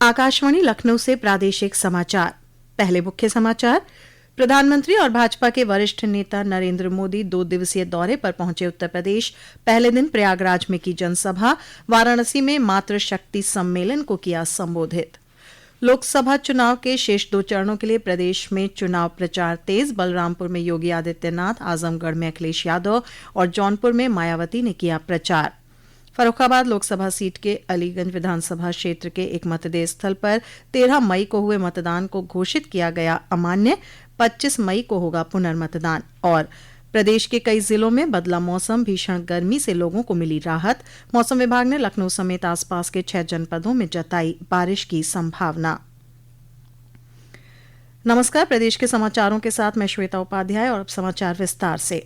आकाशवाणी लखनऊ से प्रादेशिक समाचार। पहले मुख्य समाचार। प्रधानमंत्री और भाजपा के वरिष्ठ नेता नरेंद्र मोदी 2 दिवसीय दौरे पर पहुंचे उत्तर प्रदेश। पहले दिन प्रयागराज में की जनसभा, वाराणसी में मातृशक्ति सम्मेलन को किया संबोधित। लोकसभा चुनाव के शेष 2 चरणों के लिए प्रदेश में चुनाव प्रचार तेज। बलरामपुर में योगी आदित्यनाथ, आजमगढ़ में अखिलेश यादव और जौनपुर में मायावती ने किया प्रचार। फर्रुखाबाद लोकसभा सीट के अलीगंज विधानसभा क्षेत्र के एक मतदेय स्थल पर 13 मई को हुए मतदान को घोषित किया गया अमान्य। 25 मई को होगा पुनर्मतदान। और प्रदेश के कई जिलों में बदला मौसम, भीषण गर्मी से लोगों को मिली राहत। मौसम विभाग ने लखनऊ समेत आसपास के 6 जनपदों में जताई बारिश की संभावना। नमस्कार, प्रदेश के समाचारों के साथ मैं श्वेता उपाध्याय और अब समाचार विस्तार से।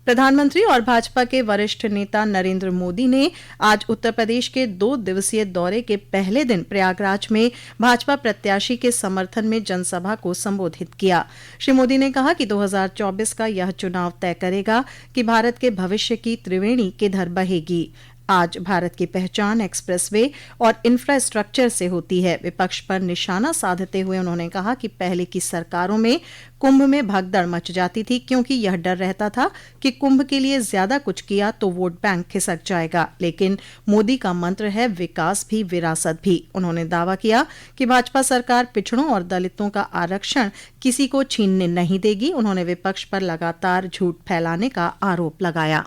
प्रधानमंत्री और भाजपा के वरिष्ठ नेता नरेंद्र मोदी ने आज उत्तर प्रदेश के 2 दिवसीय दौरे के पहले दिन प्रयागराज में भाजपा प्रत्याशी के समर्थन में जनसभा को संबोधित किया। श्री मोदी ने कहा कि 2024 का यह चुनाव तय करेगा कि भारत के भविष्य की त्रिवेणी किधर बहेगी। आज भारत की पहचान एक्सप्रेसवे और इंफ्रास्ट्रक्चर से होती है। विपक्ष पर निशाना साधते हुए उन्होंने कहा कि पहले की सरकारों में कुंभ में भगदड़ मच जाती थी, क्योंकि यह डर रहता था कि कुंभ के लिए ज्यादा कुछ किया तो वोट बैंक खिसक जाएगा। लेकिन मोदी का मंत्र है विकास भी विरासत भी। उन्होंने दावा किया कि भाजपा सरकार पिछड़ों और दलितों का आरक्षण किसी को छीनने नहीं देगी। उन्होंने विपक्ष पर लगातार झूठ फैलाने का आरोप लगाया।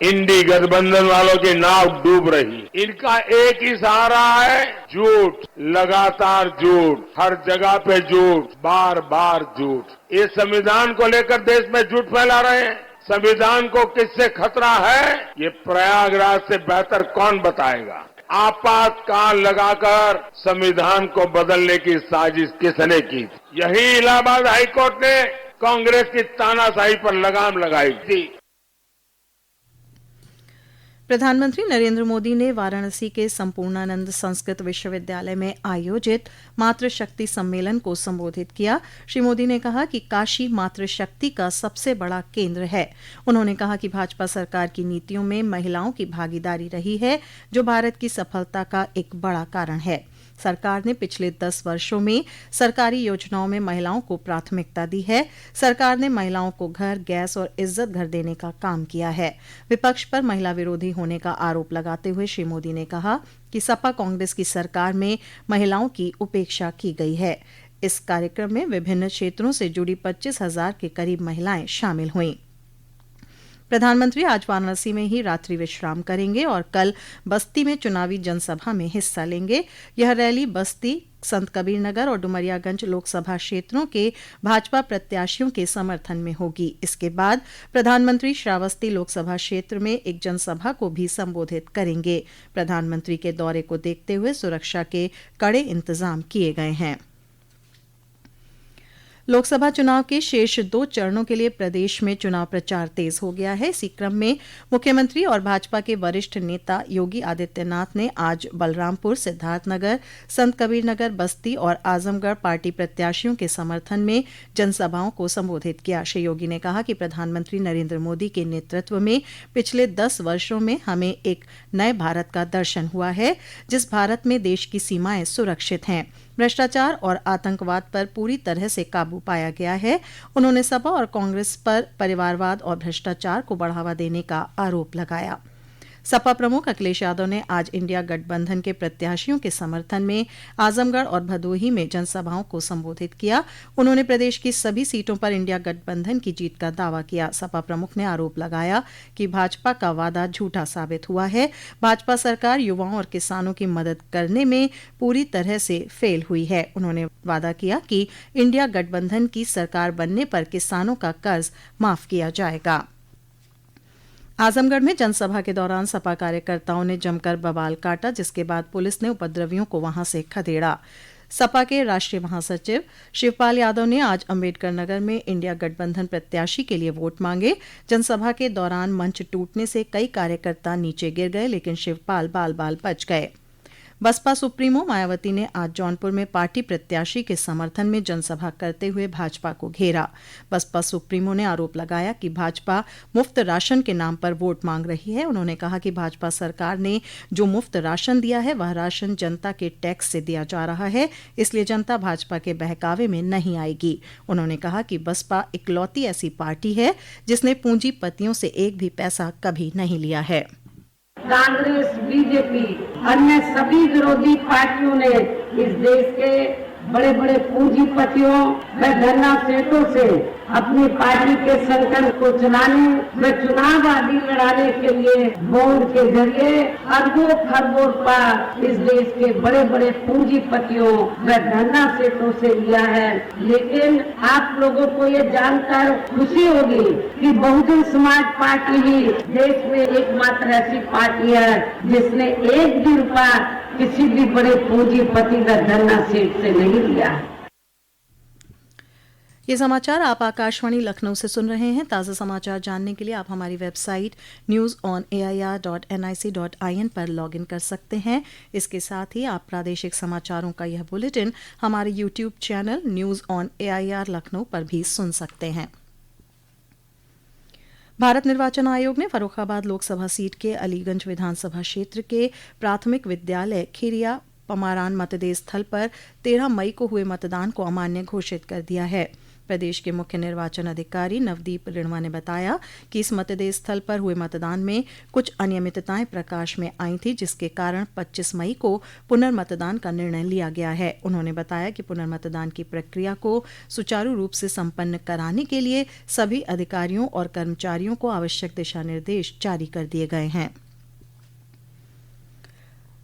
इंडी गठबंधन वालों की नाव डूब रही, इनका एक ही सहारा है झूठ, लगातार झूठ, हर जगह पे झूठ, बार बार झूठ। ये संविधान को लेकर देश में झूठ फैला रहे हैं। संविधान को किससे खतरा है, ये प्रयागराज से बेहतर कौन बताएगा। आपातकाल लगाकर संविधान को बदलने की साजिश किसने की? यही इलाहाबाद हाईकोर्ट ने कांग्रेस की तानाशाही पर लगाम लगाई थी। प्रधानमंत्री नरेंद्र मोदी ने वाराणसी के संपूर्णानंद संस्कृत विश्वविद्यालय में आयोजित मातृशक्ति सम्मेलन को संबोधित किया। श्री मोदी ने कहा कि काशी मातृशक्ति का सबसे बड़ा केंद्र है। उन्होंने कहा कि भाजपा सरकार की नीतियों में महिलाओं की भागीदारी रही है, जो भारत की सफलता का एक बड़ा कारण है। सरकार ने पिछले 10 वर्षों में सरकारी योजनाओं में महिलाओं को प्राथमिकता दी है। सरकार ने महिलाओं को घर, गैस और इज्जत घर देने का काम किया है। विपक्ष पर महिला विरोधी होने का आरोप लगाते हुए श्री मोदी ने कहा कि सपा कांग्रेस की सरकार में महिलाओं की उपेक्षा की गई है। इस कार्यक्रम में विभिन्न क्षेत्रों से जुड़ी 25,000 के करीब महिलाएं शामिल हुईं। प्रधानमंत्री आज वाराणसी में ही रात्रि विश्राम करेंगे और कल बस्ती में चुनावी जनसभा में हिस्सा लेंगे। यह रैली बस्ती, संत कबीर नगर और डुमरियागंज लोकसभा क्षेत्रों के भाजपा प्रत्याशियों के समर्थन में होगी। इसके बाद प्रधानमंत्री श्रावस्ती लोकसभा क्षेत्र में एक जनसभा को भी संबोधित करेंगे। प्रधानमंत्री के दौरे को देखते हुए सुरक्षा के कड़े इंतजाम किए गए हैं। लोकसभा चुनाव के शेष 2 चरणों के लिए प्रदेश में चुनाव प्रचार तेज हो गया है। इसी क्रम में मुख्यमंत्री और भाजपा के वरिष्ठ नेता योगी आदित्यनाथ ने आज बलरामपुर, सिद्धार्थनगर, संत कबीर नगर, बस्ती और आजमगढ़ पार्टी प्रत्याशियों के समर्थन में जनसभाओं को संबोधित किया। श्री योगी ने कहा कि प्रधानमंत्री नरेंद्र मोदी के नेतृत्व में पिछले 10 वर्षों में हमें एक नए भारत का दर्शन हुआ है, जिस भारत में देश की सीमाएं सुरक्षित हैं, भ्रष्टाचार और आतंकवाद पर पूरी तरह से काबू पाया गया है। उन्होंने सपा और कांग्रेस पर परिवारवाद और भ्रष्टाचार को बढ़ावा देने का आरोप लगाया। सपा प्रमुख अखिलेश यादव ने आज इंडिया गठबंधन के प्रत्याशियों के समर्थन में आजमगढ़ और भदोही में जनसभाओं को संबोधित किया। उन्होंने प्रदेश की सभी सीटों पर इंडिया गठबंधन की जीत का दावा किया। सपा प्रमुख ने आरोप लगाया कि भाजपा का वादा झूठा साबित हुआ है। भाजपा सरकार युवाओं और किसानों की मदद करने में पूरी तरह से फेल हुई है। उन्होंने वादा किया कि इंडिया गठबंधन की सरकार बनने पर किसानों का कर्ज माफ किया जाएगा। आजमगढ़ में जनसभा के दौरान सपा कार्यकर्ताओं ने जमकर बवाल काटा, जिसके बाद पुलिस ने उपद्रवियों को वहां से खदेड़ा। सपा के राष्ट्रीय महासचिव शिवपाल यादव ने आज अम्बेडकर नगर में इंडिया गठबंधन प्रत्याशी के लिए वोट मांगे। जनसभा के दौरान मंच टूटने से कई कार्यकर्ता नीचे गिर गए, लेकिन शिवपाल बाल बाल बच गए। बसपा सुप्रीमो मायावती ने आज जौनपुर में पार्टी प्रत्याशी के समर्थन में जनसभा करते हुए भाजपा को घेरा। बसपा सुप्रीमो ने आरोप लगाया कि भाजपा मुफ्त राशन के नाम पर वोट मांग रही है। उन्होंने कहा कि भाजपा सरकार ने जो मुफ्त राशन दिया है वह राशन जनता के टैक्स से दिया जा रहा है, इसलिए जनता भाजपा के बहकावे में नहीं आएगी। उन्होंने कहा कि बसपा इकलौती ऐसी पार्टी है जिसने पूंजीपतियों से एक भी पैसा कभी नहीं लिया है। कांग्रेस, बीजेपी, अन्य सभी विरोधी पार्टियों ने इस देश के बड़े बड़े पूंजीपतियों व धन्ना सेठों से अपनी पार्टी के संकल्प को चलाने व चुनाव आदि लड़ाने के लिए बॉन्ड के जरिए अरबों खरबों रुपया इस देश के बड़े बड़े पूंजीपतियों व धन्ना सेठों से लिया है। लेकिन आप लोगों को ये जानकर खुशी होगी कि बहुजन समाज पार्टी ही देश में एकमात्र ऐसी पार्टी है जिसने एक भी रुपया किसी भी बड़े पूंजीपति व धन्ना सेठ से नहीं लिया है। ये समाचार आप आकाशवाणी लखनऊ से सुन रहे हैं। ताज़ा समाचार जानने के लिए आप हमारी वेबसाइट newsonair.nic.in पर लॉगिन कर सकते हैं। इसके साथ ही आप प्रादेशिक समाचारों का यह बुलेटिन हमारे YouTube channel news on AIR Lucknow पर भी सुन सकते हैं। भारत निर्वाचन आयोग ने फर्रुखाबाद लोकसभा सीट के अलीगंज विधानसभा क्षेत्र के प्राथमिक विद्यालय खिरिया पमारान मतदेय स्थल पर 13 मई को हुए मतदान को अमान्य घोषित कर दिया है। प्रदेश के मुख्य निर्वाचन अधिकारी नवदीप रिणवा ने बताया कि इस मतदेय स्थल पर हुए मतदान में कुछ अनियमितताएं प्रकाश में आई थी, जिसके कारण 25 मई को पुनर्मतदान का निर्णय लिया गया है। उन्होंने बताया कि पुनर्मतदान की प्रक्रिया को सुचारू रूप से संपन्न कराने के लिए सभी अधिकारियों और कर्मचारियों को आवश्यक दिशा निर्देश जारी कर दिए गए हैं।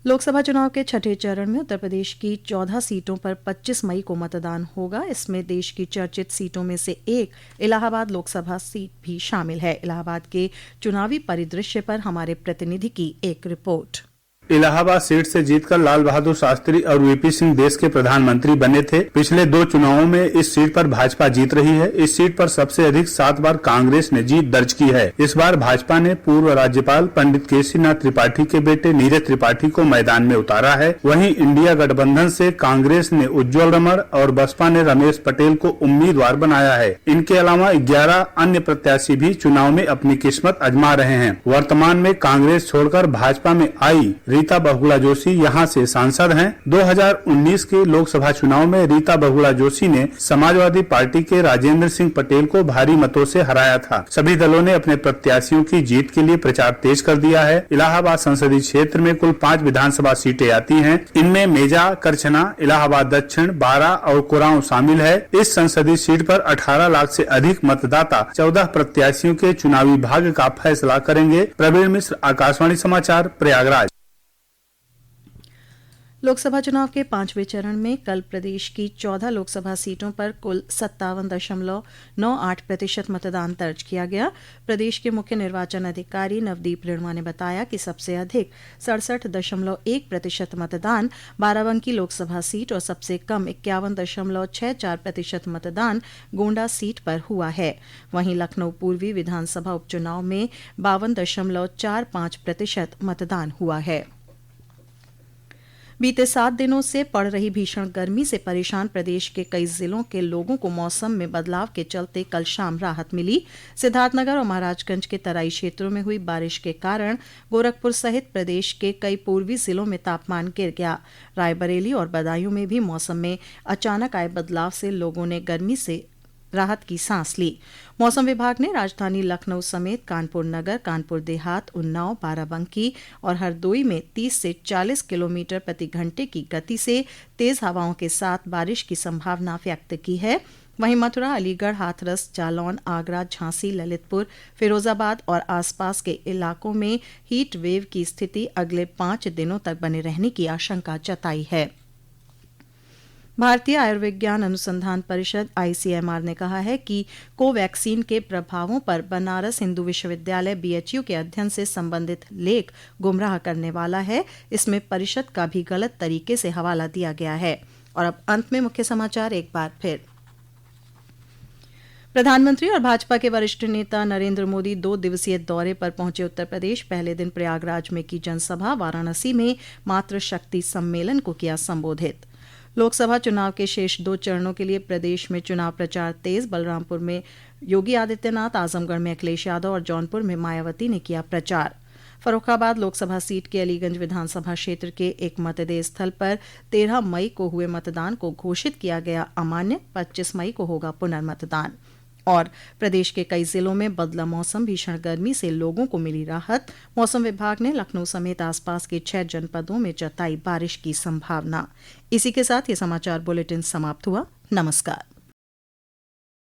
लोकसभा चुनाव के छठे चरण में उत्तर प्रदेश की 14 सीटों पर 25 मई को मतदान होगा। इसमें देश की चर्चित सीटों में से एक इलाहाबाद लोकसभा सीट भी शामिल है। इलाहाबाद के चुनावी परिदृश्य पर हमारे प्रतिनिधि की एक रिपोर्ट। इलाहाबाद सीट से जीतकर लाल बहादुर शास्त्री और वीपी सिंह देश के प्रधानमंत्री बने थे। पिछले 2 चुनावों में इस सीट पर भाजपा जीत रही है। इस सीट पर सबसे अधिक 7 बार कांग्रेस ने जीत दर्ज की है। इस बार भाजपा ने पूर्व राज्यपाल पंडित केसीनाथ त्रिपाठी के बेटे नीरज त्रिपाठी को मैदान में उतारा है। वहीं इंडिया गठबंधन से कांग्रेस ने उज्ज्वल रमण और बसपा ने रमेश पटेल को उम्मीदवार बनाया है। इनके अलावा 11 अन्य प्रत्याशी भी चुनाव में अपनी किस्मत आजमा रहे हैं। वर्तमान में कांग्रेस छोड़कर भाजपा में आई रीता बहुगुणा जोशी यहां से सांसद हैं। 2019 के लोकसभा चुनाव में रीता बहुगुणा जोशी ने समाजवादी पार्टी के राजेंद्र सिंह पटेल को भारी मतों से हराया था। सभी दलों ने अपने प्रत्याशियों की जीत के लिए प्रचार तेज कर दिया है। इलाहाबाद संसदीय क्षेत्र में कुल 5 विधानसभा सीटें आती हैं। इनमें मेजा, करछना, इलाहाबाद दक्षिण, बारा और कुराऊं शामिल है। इस संसदीय सीट पर 18 लाख से अधिक मतदाता 14 प्रत्याशियों के चुनावी भाग्य का फैसला करेंगे। प्रवीण मिश्र, आकाशवाणी समाचार, प्रयागराज। लोकसभा चुनाव के 5वें चरण में कल प्रदेश की 14 लोकसभा सीटों पर कुल 57.98% मतदान दर्ज किया गया। प्रदेश के मुख्य निर्वाचन अधिकारी नवदीप रिणवा ने बताया कि सबसे अधिक 67.1% मतदान बाराबंकी लोकसभा सीट और सबसे कम 51.64% मतदान गोंडा सीट पर हुआ है। वहीं लखनऊ पूर्वी विधानसभा उपचुनाव में 52.45% मतदान हुआ है। बीते 7 दिनों से पड़ रही भीषण गर्मी से परेशान प्रदेश के कई जिलों के लोगों को मौसम में बदलाव के चलते कल शाम राहत मिली। सिद्धार्थनगर और महाराजगंज के तराई क्षेत्रों में हुई बारिश के कारण गोरखपुर सहित प्रदेश के कई पूर्वी जिलों में तापमान गिर गया। रायबरेली और बदायूं में भी मौसम में अचानक आए बदलाव से लोगों ने गर्मी से राहत की सांस ली। मौसम विभाग ने राजधानी लखनऊ समेत कानपुर नगर, कानपुर देहात, उन्नाव, बाराबंकी और हरदोई में 30 से 40 किलोमीटर प्रति घंटे की गति से तेज हवाओं के साथ बारिश की संभावना व्यक्त की है। वहीं मथुरा, अलीगढ़, हाथरस, जालौन, आगरा, झांसी, ललितपुर, फिरोजाबाद और आसपास के इलाकों में हीट वेव की स्थिति अगले 5 दिनों तक बने रहने की आशंका जताई है। भारतीय आयुर्विज्ञान अनुसंधान परिषद ICMR ने कहा है कि कोवैक्सीन के प्रभावों पर बनारस हिंदू विश्वविद्यालय BHU के अध्ययन से संबंधित लेख गुमराह करने वाला है। इसमें परिषद का भी गलत तरीके से हवाला दिया गया है। और अब अंत में मुख्य समाचार एक बार फिर। प्रधानमंत्री और भाजपा के वरिष्ठ नेता नरेंद्र मोदी 2 दिवसीय दौरे पर पहुंचे उत्तर प्रदेश। पहले दिन प्रयागराज में की जनसभा, वाराणसी में मातृशक्ति सम्मेलन को किया संबोधित। लोकसभा चुनाव के शेष 2 चरणों के लिए प्रदेश में चुनाव प्रचार तेज। बलरामपुर में योगी आदित्यनाथ, आजमगढ़ में अखिलेश यादव और जौनपुर में मायावती ने किया प्रचार। फर्रुखाबाद लोकसभा सीट के अलीगंज विधानसभा क्षेत्र के एक मतदेय स्थल पर 13 मई को हुए मतदान को घोषित किया गया अमान्य। 25 मई को होगा पुनर्मतदान। और प्रदेश के कई जिलों में बदला मौसम, भीषण गर्मी से लोगों को मिली राहत। मौसम विभाग ने लखनऊ समेत आसपास के 6 जनपदों में जताई बारिश की संभावना। इसी के साथ ये समाचार बुलेटिन समाप्त हुआ। नमस्कार।